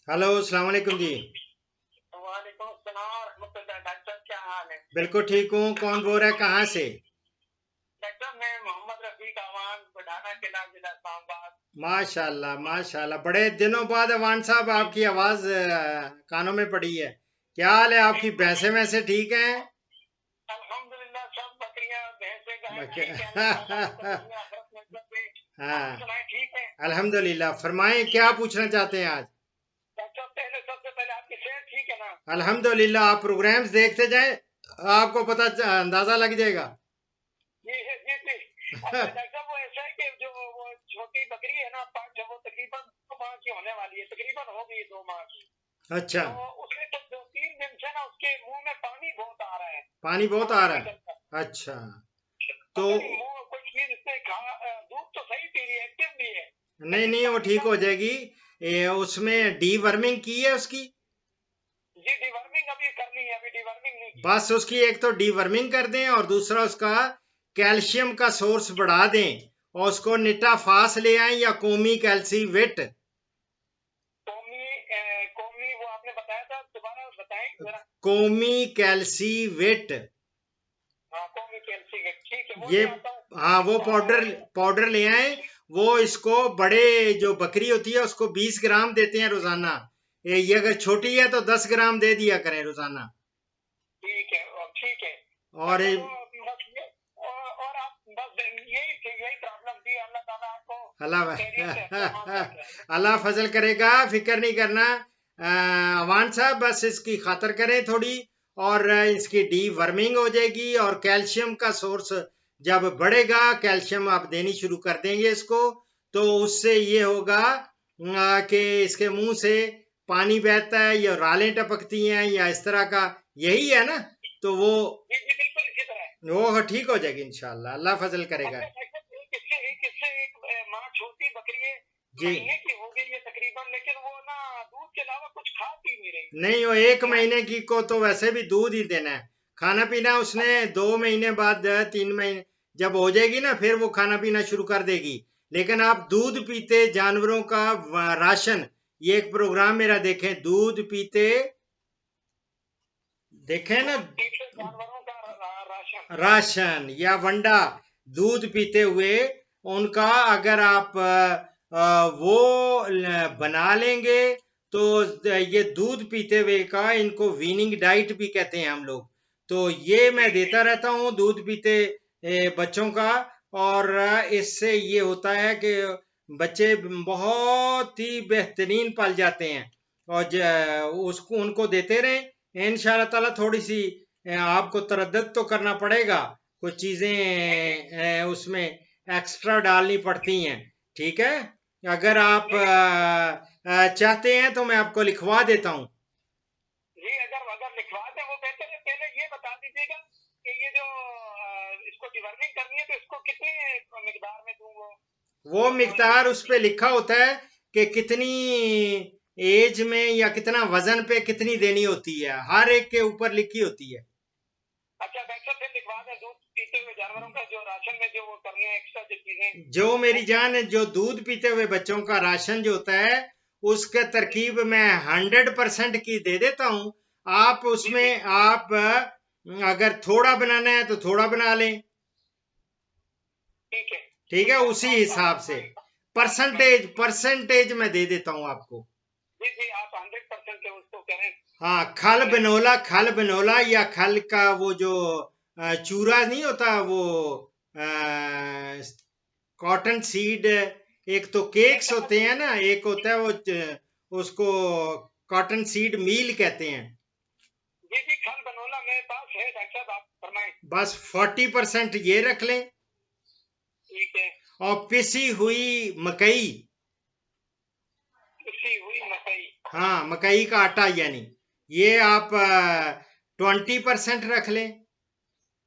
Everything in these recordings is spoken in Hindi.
हेलो, अस्सलाम वालेकुम जी। वालेकुम अस्सलाम रहमतुल्लाह। डॉक्टर क्या हाल है? बिल्कुल ठीक हूँ। कौन बोल रहा है, कहाँ से? डॉक्टर मैं मोहम्मद रफीक अवान, बुढ़ाना किला, जिला इस्लामाबाद। माशाल्लाह माशाल्लाह, बड़े दिनों बाद अवान साहब आपकी आवाज कानों में पड़ी है। क्या हाल है आपकी? भैंसे वैसे ठीक हैं? अल्हम्दुलिल्लाह सब बकरियां भैंसे गाय ठीक है, अल्लाह ताला का हाँ। दुनिया आखिरत में सब है। आप सुनाए ठीक है? अल्हम्दुलिल्लाह। फरमाएं, क्या पूछना चाहते हैं आज? डॉक्टर पहले सबसे पहले आपकी सेहत ठीक है ना? अल्हम्दुलिल्लाह। आप प्रोग्राम्स देखते जाएं, आपको अंदाजा लग जाएगा। जी है जी जी। अच्छा डॉक्टर साहब, वो ऐसा है कि जो वो छोटी बकरी है ना, पाँच वो तकरीबन 2 माह की होने वाली है, तकरीबन हो गई 2 माह की। अच्छा। तो उसमें तो 2-3 दिन से ना उसके मुंह में पानी बहुत आ रहा है, पानी बहुत आ पानी रहा निकलता है। है? अच्छा। तो पता नहीं मुंह कोई चीज इससे दूध तो सही पी रही है, एक्टिव भी है, नहीं लेकिन नहीं, वो पानी ठीक कम। हो जाएगी। उसमें डीवर्मिंग की है उसकी? जी डिवर्मिंग अभी करनी है, अभी डिवर्मिंग नहीं की। बस उसकी एक तो डीवर्मिंग कर दें और दूसरा उसका कैल्शियम का सोर्स बढ़ा दें, और उसको निटाफास ले आएं या कोमी कैल्सीवेट। कौमी कौमी वो आपने बताया था, दोबारा बताएं जरा। कोमी कैल्सीवेट। हाँ कौमी कैल्शियम, ठीक है वो ये, ले आता हूँ। हाँ, वो पाउडर और पाउडर ले आए। वो इसको बड़े, जो बकरी होती है उसको 20 ग्राम देते हैं रोजाना। ये अगर छोटी है तो 10 ग्राम दे दिया करें रोजाना। ठीक है, और ठीक है। और अच्छा वो बस ये, और आप बस यही प्रॉब्लम थी, अल्लाह ताला आपको खैरियत से अच्छा माल अल्लाह रखे। अल्लाह फजल करेगा, फिक्र नहीं करना। अवान साहब, बस इसकी खातर करें थोड़ी, और इसकी डी वर्मिंग हो जाएगी, और कैल्शियम का सोर्स जब बढ़ेगा, कैल्शियम आप देनी शुरू कर देंगे इसको, तो उससे ये होगा कि इसके मुंह से पानी बहता है या रालें टपकती हैं या इस तरह का, यही है ना? तो वो जी जी बिल्कुल इसी तरह। ठीक हो जाएगी इंशाल्लाह, अल्लाह फजल करेगा। अच्छा डॉक्टर, एक माँ छोटी बकरी है, जी। महीने की हो गई है तकरीबन, लेकिन वो ना दूध के अलावा कुछ खा पी नहीं रही। नहीं, वो एक क्या? महीने की को तो वैसे भी दूध ही देना है। खाना पीना उसने अच्छा 2 महीने बाद, 3 महीने जब हो जाएगी ना, फिर वो खाना पीना शुरू कर देगी। लेकिन आप दूध पीते जानवरों का राशन, ये एक प्रोग्राम मेरा देखें, दूध पीते, देखें ना, दूध पीते जानवरों का राशन। राशन या वंडा, दूध पीते हुए उनका अगर आप वो बना लेंगे, तो ये दूध पीते हुए का, इनको वीनिंग डाइट भी कहते हैं हम लोग। तो ये मैं ठीक देता ठीक। रहता हूँ दूध पीते बच्चों का। और इससे ये होता है कि बच्चे बहुत ही बेहतरीन पल जाते हैं। और उसको उनको देते रहें, इंशाल्लाह ताला। थोड़ी सी आपको तरद्दद तो करना पड़ेगा, कुछ नहीं नहीं चीजें उसमें एक्स्ट्रा डालनी पड़ती हैं। ठीक है? अगर आप नहीं चाहते हैं तो मैं आपको लिखवा देता हूँ। जी, अगर अगर लिखवा दें वो बेहतर है। पहले ये बता दीजिएगा कि ये जो इसको डिवर्मिंग करनी है तो इसको कितनी मिकदार में दूं वो वो पानी। मिकदार उस पे लिखा होता है कि कितनी एज में या कितना वजन पे कितनी देनी होती है, हर एक के ऊपर लिखी होती है। अच्छा डॉक्टर फिर लिखवा दें, दूध पीते हुए जानवरों का जो राशन में जो वो करनी है एक्स्ट्रा जो चीजें, जो मेरी वो क्या जान है? है, जो दूध पीते हुए बच्चों का राशन जो होता है, उसके जी तरकीब मैं 100% की दे देता हूं। आप जी जी उसमें आप अगर थोड़ा बनाना है तो थोड़ा बना लें। ठीक है। ठीक है? जी उसी हिसाब से मैं परसेंटेज परसेंटेज मैं दे देता हूं आपको। जी जी आप 100% उसको करें। हाँ, खल बनोला या खल का वो जो चूरा नहीं होता, वो कॉटन सीड, एक तो मैं केक्स समझ होते हैं ना, एक होता है वो उसको कॉटन सीड मील कहते हैं। जी जी खल बनोला मेरे पास है डॉक्टर साहब, आप फरमाएं। बस 40% ये रख लें। ठीक है। और पिसी हुई मकई, पिसी हुई मकई। हाँ, मकई का आटा यानी, ये आप 20% रख लें।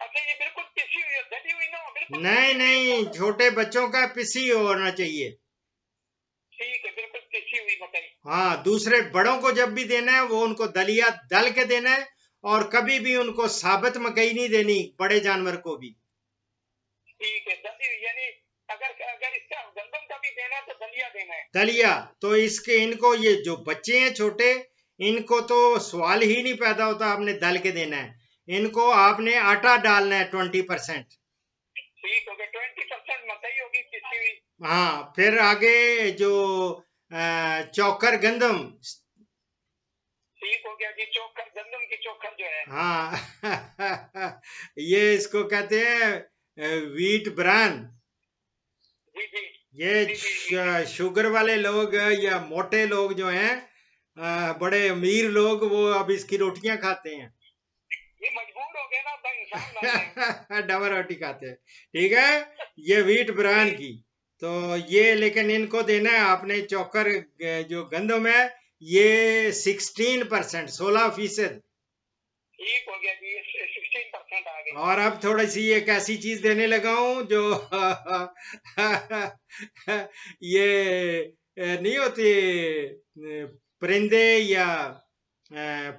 अच्छा ये बिल्कुल पिसी हुई है, दली हुई ना हो, बिल्कुल नहीं पिसी हुई है नहीं, पाउडर। छोटे बच्चों का पिसी होना चाहिए। ठीक है, बिल्कुल पिसी हुई मकई। हाँ, दूसरे बड़ों को जब भी देना है वो उनको दलिया दल के देना है, और कभी भी उनको साबुत मकई नहीं देनी, बड़े जानवर को भी। ठीक है, दली हुई यानी अगर अगर इसका गंदम का भी देना है तो दलिया देना है। दलिया तो इसके इनको ये जो बच्चे हैं छोटे, इनको तो सवाल ही नहीं पैदा होता आपने दल के देना है, इनको आपने आटा डालना है 20%। ठीक हो गया, 20% मकई होगी किसी भी। हाँ, फिर आगे जो चोकर गंदम। ठीक हो गया जी, चोकर गंदम की चोकर जो है। हाँ ये इसको कहते हैं व्हीट ब्रान। जी जी ये जी जी। शुगर वाले लोग या मोटे लोग जो हैं, बड़े अमीर लोग, वो अब इसकी रोटियां खाते हैं। ये मजबूर हो गए ना, अब इंसान बन गए। डबल रोटी खाते हैं, ठीक है। ये व्हीट ब्रान की, तो ये लेकिन इनको देना है आपने चोकर जो गंदम है, ये 16%, 16%। ठीक हो गया जी, 16% आ गए। और अब थोड़ी सी एक ऐसी चीज देने लगा हूं जो ये नहीं होती, परिंदे या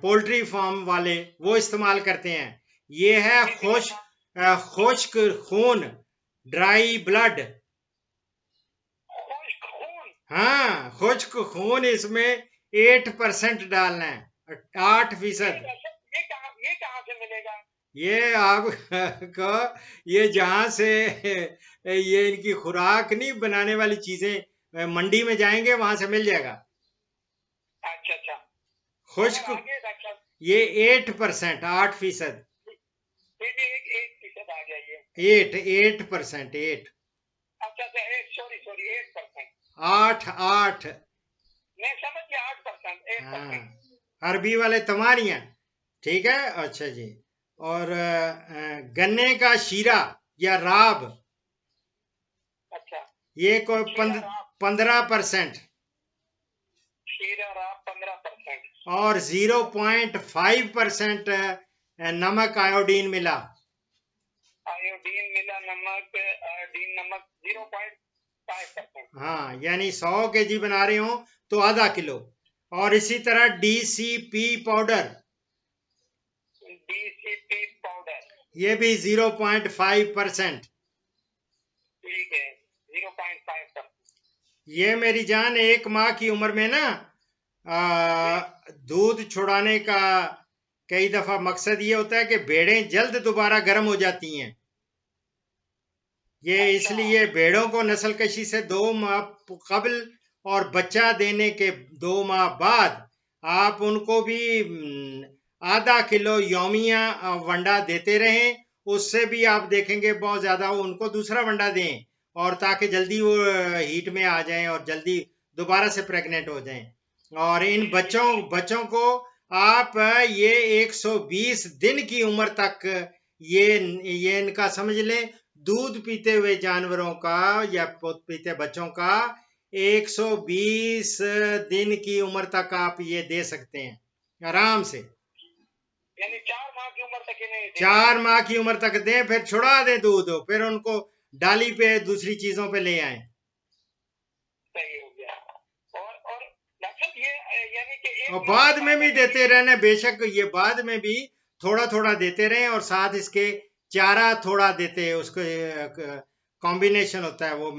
पोल्ट्री फार्म वाले वो इस्तेमाल करते हैं। ये है खुश्क खून, ड्राई ब्लड। खुश्क खून? हाँ, खुश्क खून, इसमें 8% डालना है, 8%। ये कहाँ से मिलेगा? ये आपको, ये जहां से ये इनकी खुराक नहीं बनाने वाली चीजें मंडी में जाएंगे वहां से मिल जाएगा। अच्छा अच्छा। खुश्क, ये 8%, 8%। एक 8% आ गया ये। 8%, 8। अच्छा अच्छा, सॉरी 8%। 8। मैं समझ गया 8%, 8%। हाँ, अरबी वाले तमारियां, ठीक है। अच्छा जी। और गन्ने का शीरा या राब, अच्छा, ये कोई 15%। शीरा राब 15%। और 0.5% नमक आयोडीन मिला। आयोडीन मिला, नमक, आयोडीन नमक 0.5%। हाँ, यानी 100 kg बना रहे हो तो आधा किलो। और इसी तरह DCP पाउडर, DCP पाउडर, ये भी 0.5%। ठीक है, 0.5%। ये मेरी जान 1 माह की उम्र में ना दूध छुड़ाने का कई दफा मकसद ये होता है कि भेड़ें जल्द दोबारा गर्म हो जाती हैं। ये इसलिए भेड़ों को नस्ल कशी से 2 माह कबल और बच्चा देने के 2 माह बाद आप उनको भी आधा किलो यौमिया वंडा देते रहें। उससे भी आप देखेंगे बहुत ज्यादा उनको दूसरा वंडा दें, और ताकि जल्दी वो हीट में आ जाएं और जल्दी दोबारा से प्रेग्नेंट हो जाएं। और इन बच्चों को आप ये 120 दिन की उम्र तक ये इनका समझ लें, दूध पीते हुए जानवरों का या पीते बच्चों का 120 दिन की उम्र तक आप ये दे सकते हैं आराम से। यानी 4 माह की उम्र तक इन्हें 4 माह की उम्र तक दें, फिर छुड़ा दें दूध, फिर उनको डाली पे दूसरी चीजों पे ले आए। सही हो गया। और डॉक्टर ये यानी कि और बाद में भी देते रहना, बेशक ये बाद में भी थोड़ा थोड़ा देते रहें, और साथ इसके चारा थोड़ा देते हैं, उसको कॉम्बिनेशन होता है वो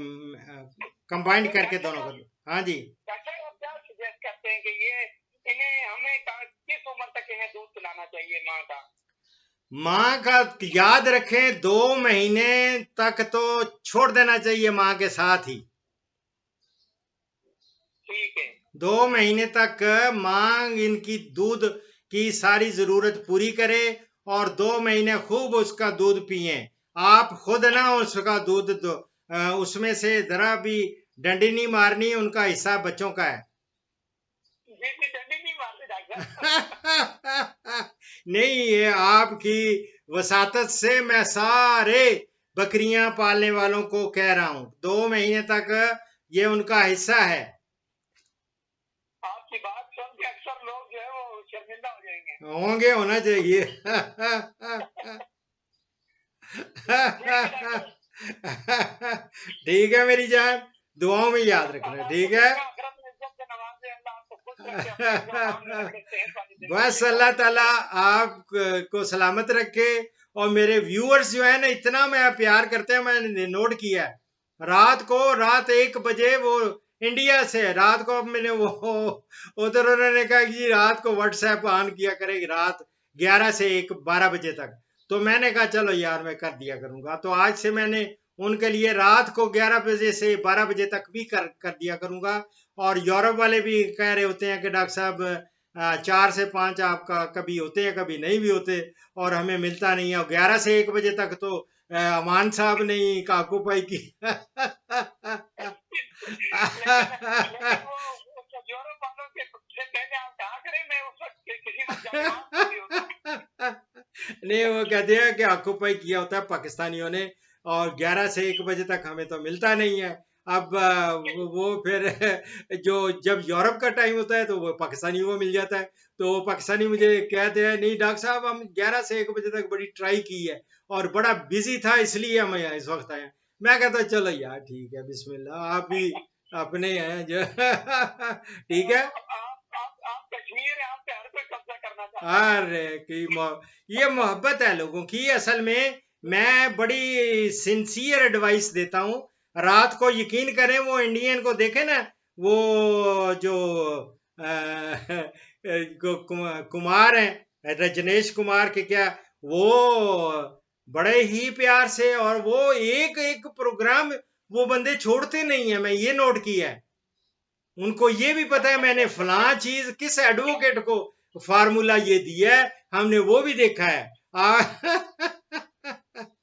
कंबाइन करके दोनों को। हाँ जी। डॉक्टर आप क्या सजेस्ट करते हैं कि ये इन्हें हमें किस उम्र तक इन्हें दूध पिलाना चाहिए माँ का याद रखें, 2 महीने तक तो छोड़ देना चाहिए माँ के साथ ही। ठीक है, 2 महीने तक माँ इनकी दूध की सारी जरूरत पूरी करे, और 2 महीने खूब उसका दूध पिए। आप खुद ना उसका दूध दो, उसमें से जरा भी डंडी नहीं मारनी, उनका हिस्सा बच्चों का है। नहीं, ये आपकी वसातत से मैं सारे बकरियां पालने वालों को कह रहा हूं, 2 महीने तक ये उनका हिस्सा है। आपकी बात सुन के अक्सर लोग जो है वो शर्मिंदा हो जाएंगे। होंगे, होना चाहिए। ठीक है मेरी जान, दुआओं में याद रखना, ठीक है। बस अल्लाह ताला आपको सलामत रखे। और मेरे व्यूअर्स जो है ना, इतना मैं प्यार करते हैं, मैंने नोट किया है, रात 1 बजे वो इंडिया से रात को, अब मैंने वो उधर उन्होंने कहा कि रात को व्हाट्सएप ऑन किया करेगी रात 11 से 1 12 बजे तक। तो मैंने कहा चलो यार मैं कर दिया करूंगा। तो आज से मैंने उनके लिए रात को 11 बजे से 12 बजे तक भी कर दिया करूंगा। और यूरोप वाले भी कह रहे होते हैं कि डॉक्टर साहब 4 से 5 आपका कभी होते हैं कभी नहीं भी होते और हमें मिलता नहीं है। और 11 से 1 बजे तक तो अमान साहब ने ही काकूपाई की। लेकिन वो यूरोप वालों के से पहले आप कहा करें, मैं उस वक्त किसी वक्त जवाब नहीं होता। नहीं, वो कहते हैं कि ऑक्यूपाई किया होता है पाकिस्तानियों ने और 11 से 1 बजे तक हमें तो मिलता नहीं है। अब वो फिर जो जब यूरोप का टाइम होता है तो वो पाकिस्तानी वो मिल जाता है। तो वो पाकिस्तानी मुझे कहते हैं नहीं डॉक्टर साहब हम 11 से 1 बजे तक बड़ी ट्राई की है और बड़ा बिजी था इसलिए हम यहाँ इस वक्त आए। मैं कहता चलो यार ठीक है बिस्मिल्लाह, आप भी अपने हैं जो ठीक है। आप कश्मीर है, आप पे हर कोई कब्जा करना चाहता है। अरे ये मोहब्बत है लोगों की। असल में मैं बड़ी सिंसियर एडवाइस देता हूँ। रात को यकीन करें वो इंडियन को देखे ना, वो जो कुमार हैं रजनीश कुमार के क्या, वो बड़े ही प्यार से और वो एक एक प्रोग्राम वो बंदे छोड़ते नहीं है। मैं ये नोट किया है। उनको ये भी पता है मैंने फलां चीज किस एडवोकेट को फार्मूला ये दिया है, हमने वो भी देखा है।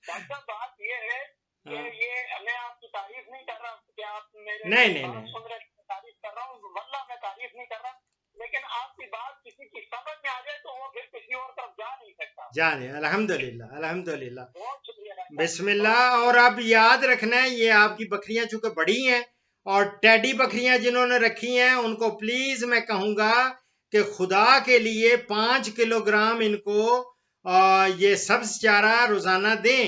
डॉक्टर बात ये है कि ये मैं आपकी तारीफ नहीं कर रहा कि आप मेरे नहीं सुन रहे तारीफ कर रहा हूँ, वल्लाह मैं तारीफ नहीं कर रहा, लेकिन आपकी बात किसी की समझ में आ जाए तो वो फिर किसी और तरफ जा नहीं सकता। जाने अल्हम्दुलिल्लाह अल्हम्दुलिल्लाह बहुत शुक्रिया। बिस्मिल्लाह। और अब याद रखना है ये आपकी बकरियां चूंकि बड़ी हैं और टेडी बकरियां जिन्होंने रखी हैं उनको प्लीज मैं कहूंगा कि खुदा के लिए 5 किलोग्राम इनको ये सब्ज चारा रोजाना दें।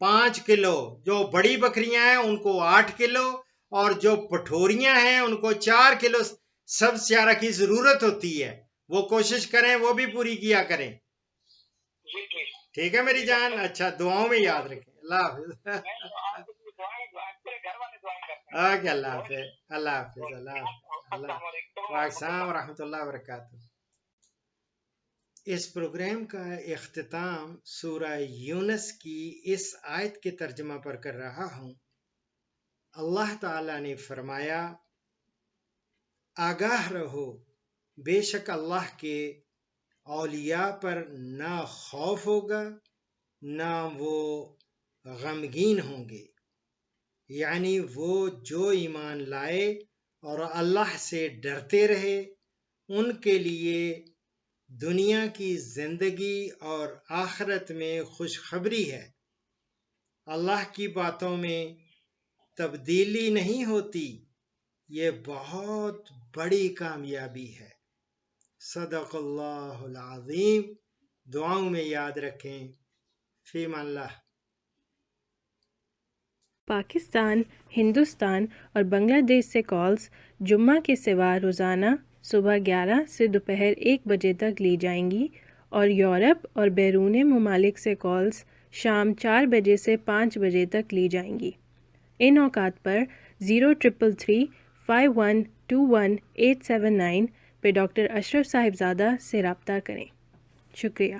5 किलो। जो बड़ी बकरियां हैं उनको 8 किलो और जो पठोरियां हैं उनको 4 किलो सब्ज चारा की जरूरत होती है। वो कोशिश करें वो भी पूरी किया करें। ठीक है मेरी जान। अच्छा दुआओं में याद रखें। अल्लाह हाफिज। ओके अल्लाह हाफिज अल्लाह हाफिज अल्लाह वालेकुम रहमतुल्लाह वबरकातुहू। इस प्रोग्राम का इख्तिताम सूरह यूनुस की इस आयत के तर्जुमा पर कर रहा हूँ। अल्लाह ताला ने फरमाया आगाह रहो बेशक अल्लाह के औलिया पर ना खौफ होगा ना वो गमगीन होंगे, यानी वो जो ईमान लाए और अल्लाह से डरते रहे उनके लिए दुनिया की जिंदगी और आखिरत में खुशखबरी है। अल्लाह की बातों में तब्दीली नहीं होती, ये बहुत बड़ी कामयाबी है। सदक़ल्लाहुल अज़ीम। दुआओं में याद रखें। फ़ीमल्लाह। पाकिस्तान, हिंदुस्तान और बांग्लादेश से कॉल्स जुम्मा के सिवा रोज़ाना सुबह 11 से दोपहर 1 बजे तक ली जाएंगी और यूरोप और बैरून ममालिक से कॉल्स शाम 4 बजे से 5 बजे तक ली जाएंगी। इन औकात पर 0333 5121 879 पे डॉक्टर अशरफ साहिबजादा से रब्ता करें। शुक्रिया।